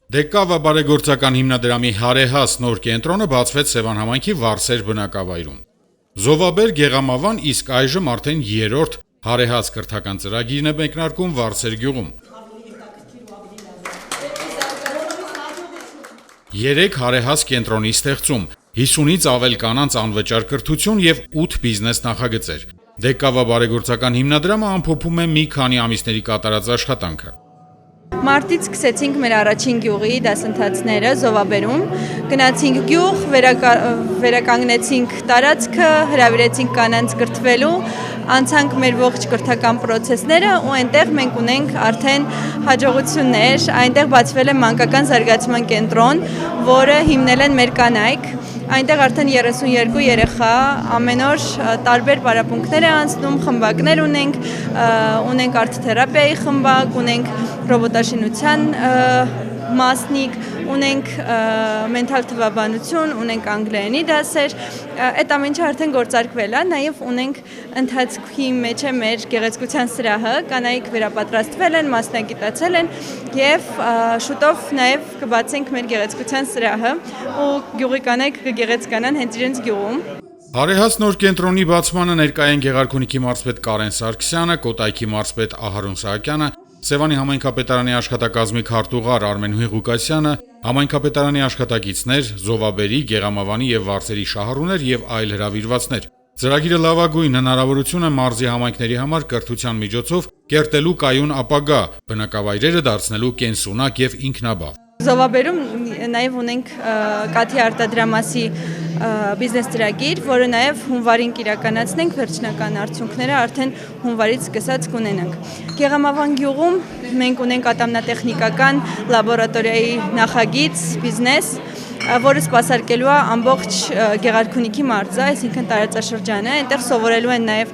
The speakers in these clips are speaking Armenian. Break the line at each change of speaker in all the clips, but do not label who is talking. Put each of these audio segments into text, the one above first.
Դեկավա բարեգործական հիմնադրամի հարեհաս նոր կենտրոնը բացվեց Սևան համայնքի Վարսեր բնակավայրում։ Զովաբեր Գեղամավան իսկ այժմ արդեն երրորդ հարեհաս կրթական ծրագիրն է մեկնարկում Վարսեր գյուղում։ 3 հարեհաս կենտրոնի ստեղծում, 50-ից ավել կանանց անվճար կրթություն եւ 8 բիզնես նախագծեր։ Դեկավա բարեգործական հիմնադրամը ամփոփում է մի քանի ամիսների կատարած աշխատանքը։
Մարտից սկսեցինք մեր առաջին գյուղի դասընթացները Զովաբերում, գնացինք գյուղ, վերականգնեցինք տարածքը, հրավիրեցինք կանանց կրթվելու, անցանք մեր ողջ կրթական պրոցեսները ու այնտեղ մենք ունենք արդեն հաջողություններ, այնտեղ բացվել է մանկական զարգացման կենտրոն, որը հիմնել են մեր կանայք։ Այնտեղ արդեն 32 երեխա ամեն օր տարբեր պարապմունքներ է անցնում, խմբակներ ունենք արթթերապիայի խմբակ, ունենք ռոբոտաշինության մասնիկ, ունենք մենթալ թվաբանություն, ունենք անգլերենի դասեր, այդ ամենը արդեն գործարկվել է, նաև ունենք ընթացքի մեջ է մեր գեղեցկության սրահը, կանայք վերապատրաստվել են, մասնագիտացել են եւ շուտով նաև կբացենք մեր գեղեցկության սրահը ու գյուղի կանայք կգեղեցկանան հենց իրենց գյուղում։
Հարեհաս նոր կենտրոնի բացմանը ներկայ են Գեղարքունիքի մարզպետ Կարեն Սարգսյանը, Կոտայքի մարզպետ Ահարոն Սահակյանը, Սևանի համայնքապետարանի աշխատակազմի քարտուղար Արմեն Ղուկասյանը, համայնքապետարանի աշխատակիցներ, Զովաբերի, Գեղամավանի եւ Վարսերի շահառուներ եւ այլ հրավիրվածներ։ Ծրագիրը լավագույն հնարավորություն է մարզի համայնքների համար կրթության միջոցով կերտելու կայուն ապագա, բնակավայրերը դարձնելու կենսունակ եւ ինքնաբավ։
Զովաբերում նաև ունենք կաթի արտադրամասի բիզնես ծրագիր, որը նաև հունվարին կիրականացնենք, վերջնական արդյունքները արդեն հունվարից սկսած կունենանք։ Գեղամավան գյուղում մենք ունենք ատամնատեխնիկական լաբորատորիայի նախագիծ, բիզնես, որը սպասարկելու է ամբողջ Գեղարքունիքի մարզը, այսինքն տարածաշրջանը, այնտեղ սովորելու են նաև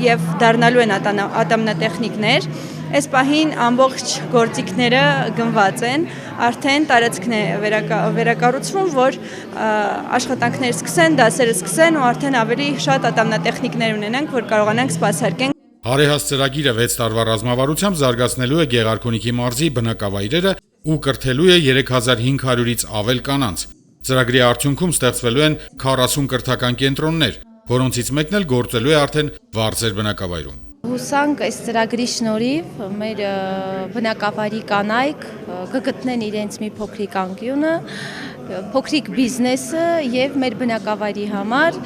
եւ դառնալու են ատամնատեխնիկներ։ Այս պահին ամբողջ գործիքները գնված են, արդեն տարածքն է վերակառուցվում, որ աշխատանքներ սկսեն, դասերը սկսեն ու արդեն ավելի շատ ատամնատեխնիկներ ունենանք, որ կարողանանք սպասարկենք։
Հարեհաս ծրագիրը 6 տարվա ռազմավարությամբ զարգացնելու է Գեղարքունիքի մարզի բնակավայրերը ու կրթելու է 3500-ից ավել կանանց։ Ծրագրի արդյունքում ստեղծվելու են 40 կրթական կենտրոններ, որոնցից մեկն էլ գործելու է արդեն Վարսեր բնակավայրում։
Հուսանք այս ծրագրի շնորհիվ մեր բնակավայրի կանայք կգտնեն իրենց մի փոքրիկ անկյունը, փոքրիկ բիզնեսը եւ մեր բնակավայրի համար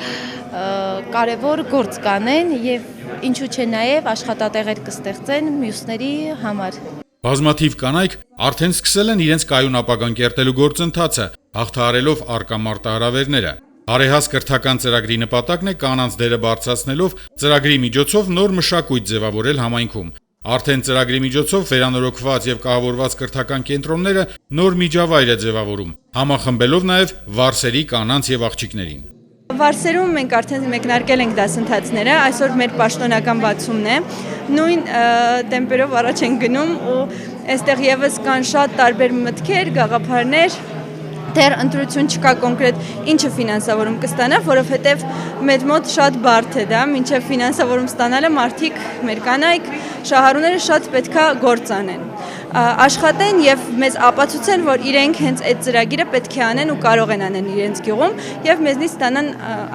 կարևոր գործ կանեն եւ ինչու՞ չէ նաեւ աշխատատեղեր կստեղծեն մյուսների համար։
Բազմաթիվ կանայք արդեն սկսել են իրենց կայուն ապագան կերտելու գործընթացը, հաղթահարելով առկա մարտահրավերները։ Հարեհաս կրթական ծրագրի նպատակն է կանանց դերը բարձրացնելով ծրագրի միջոցով նոր մշակույթ ձևավորել համայնքում։ Արդեն ծրագրի միջոցով վերանորոգված եւ կահավորված կրթական կենտրոնները նոր միջավայր է ձևավորում, համախմբելով նաեւ Վարսերի կանանց եւ աղջիկներին։
Վարսերում մենք արդեն մեկնարկել ենք դասընթացները, այսօր մեր պաշտոնական բացումն է, նույն տեմպերով առաջ ենք գնում ու այստեղ եւս կան շատ տարբեր մտքեր, գաղափարներ, դեռ ընտրություն չկա կոնկրետ ինչը ֆինանսավորում կստանա, որովհետև մեր մոտ շատ բարդ է դա, մինչև ֆինանսավորում ստանալը մարդիկ, մեր կանայք, շահառուները շատ պետքա գործ անեն, աշխատեն եւ մեզ ապացուցեն, որ իրենք հենց այդ ծրագիրը պետք է անեն ու կարող են անեն իրենց գյուղում եւ մեզնից ստանան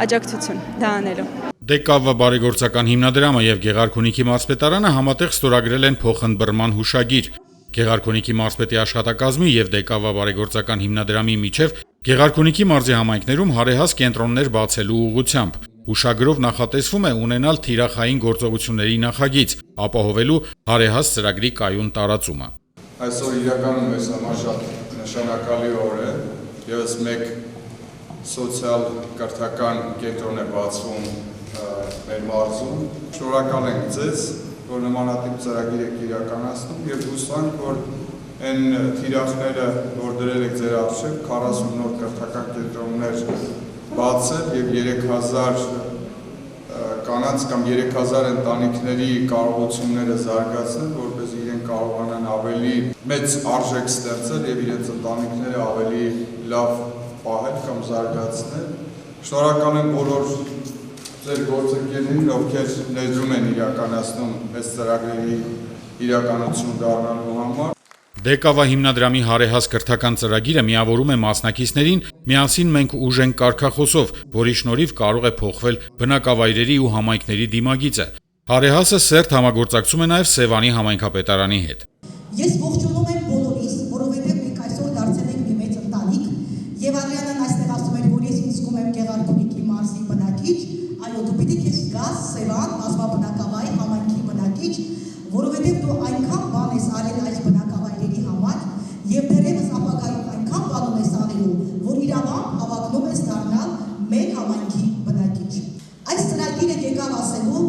աջակցություն դա անելու։
Դեկավա բարեգործական հիմնադրամը եւ Գեղարքունիքի մարզպետարանը համատեղ ստորագրել են փոխընդբռնման հուշագիր։ Գեղարքունիքի մարզպետի աշխատակազմի եւ Դեկավա բարեգործական հիմնադրամի միջև Գեղարքունիքի մարզի համայնքներում հարեհաս կենտրոններ բացելու ուղղությամբ հուշագրով նախատեսվում է ունենալ թիրախային գործողությունների նախագիծ, ապահովելու հարեհաս ծրագրի կայուն տարածումը։
Այսօր իրականում մեզ համար շատ նշանակալի օր է, եւս մեկ սոցիալ կրթական կենտրոն է բացվում մեր մարզում։ Շնորհակալ ենք ձեզ, որ նմանատիպ ծրագիր եք իրականացնում եւ հուսանք, որ այն թիրախները, որ դրել եք ձեր առջև, 40 նոր կրթական կենտրոններ բացել եւ 3000 կանանց կամ 3000 ընտանիքների կարողությունները զարգացնել, որպեսզի իրենք կարողանան ավելի մեծ արժեք ստեղծել եւ իրենց ընտանիքները ավելի լավ պահել կամ զարգացնել։ Շնորհակալ եմ բոլոր ձեր գործընկերներին, ովքեր ներդրում են իրականացնում այս ծրագրերի իրականություն դառնալու համար։
Դեկավա հիմնադրամի հարեհաս կրթական ծրագիրը միավորում է մասնակիցներին «Միասին մենք ուժ ենք» կարգախոսով, որի շնորհիվ կարող է փոխվել բնակավայրերի ու համայնքների դիմագիծը։ Հարեհասը սերտ համագործակցում է նաև Սևանի համայնքապետարանի հետ։
Ես ողջունում եմ բոլորիս, որովհետև մենք այսօր դարձել ենք մի մեծ ընտանիք, եւ Ադրյանն այստեղ ասում էր, որ ես ինձ զգում եմ Գեղարքունիքի մարզի բնակիչ, այո, դու պիտի քեզ զգաս Սևան, բազմաբնակավայր համայնքի բնակիչ, որովհետև դու այնքան բան ես արել այս բնակավայրերի համար եւ դեռևս ապագայում այնքան բան ունես անելու, որ իրավամբ հավակնում ես դառնալ մեր համայնքի բնակիչ։ Այս ծրագիրը եկավ ասելու,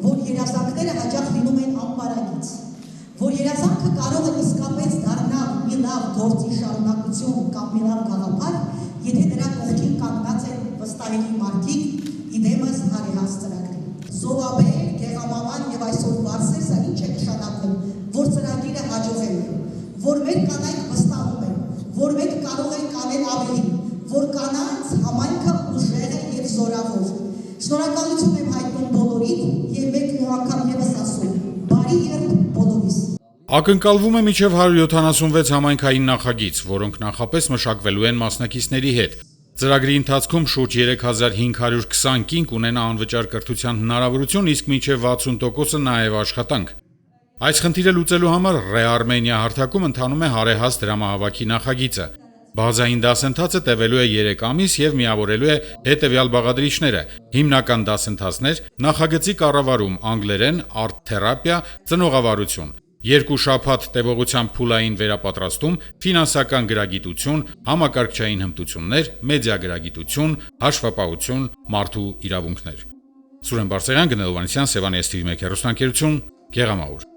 որ երազանքները հաճախ լինում են անպարագիծ, որ երազանքը կարող է իսկապես դառնալ մի լավ գործի շարունակություն կամ մի լավ գաղափար, եթե դրա կողքին կանգնած են վստահելի մարդիկ, իդեմս հարեհաս ծրագրի։ Զովաբեր, Գեղամաման եւ այսօր Վարսեսը ինչ է նշանակում, որ ծրագիրը հաջողել է, որ մեր կանայք վստահում են, որ մենք կարող ենք անել ավելի, որ կանանց համայնքը ուժեղ է եւ զորավոր։ Շնորհակալություն եմ հայտնում բոլորին եւ մեկ անգամ եւս ասում. բարի երբ բոլորիս։
Ակնկալվում է մինչև 176 համայնքային նախագիծ, որոնք նախապես մշակվելու են մասնակիցների հետ։ Ծրագրի ընթացքում շուրջ 3520 կին կունենա անվճար կրթության հնարավորություն, իսկ մինչև 60%-ը նաև աշխատանք։ Այս խնդիրը լուծելու համար Ռե-Արմենիա հարթակում ընթանում է հարեհաս դրամահավաքի նախագիծը։ Բազային դասընթացը տևելու է 3 ամիս եւ միավորելու է հետեւյալ բաղադրիչները՝ հիմնական դասընթացներ, նախագծի կառավարում, անգլերեն, արտ-թերապիա, ծնողավարություն, 2 շաբաթ տևողությամբ փուլային վերապատրաստում, ֆինանսական գրագիտություն, համակարգչային հմտություններ, մեդիա գրագիտություն, հաշվապահություն, մարդու իրավունքներ։ Սուրեն Բարսեղյան, Գնելովանեսյան, Սևանի STV1 հեռուստաընկերություն, Գեղամահուր։